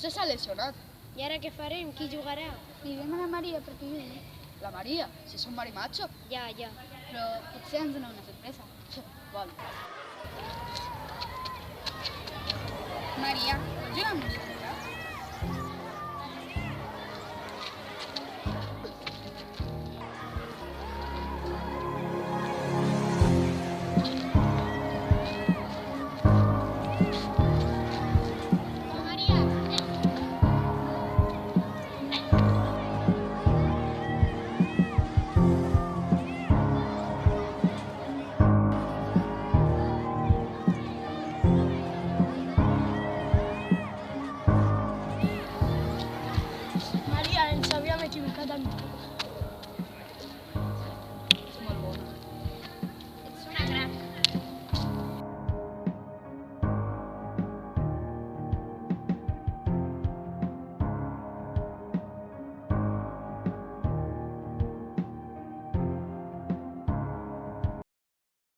José s'ha lesionat. I ara què farem? Qui jugarà? Direm a la Maria perquè jugui. La Maria, si és un marimacho. Ja. Però potser ens dona una sorpresa. Val. Maria, vols jugar amb nosaltres?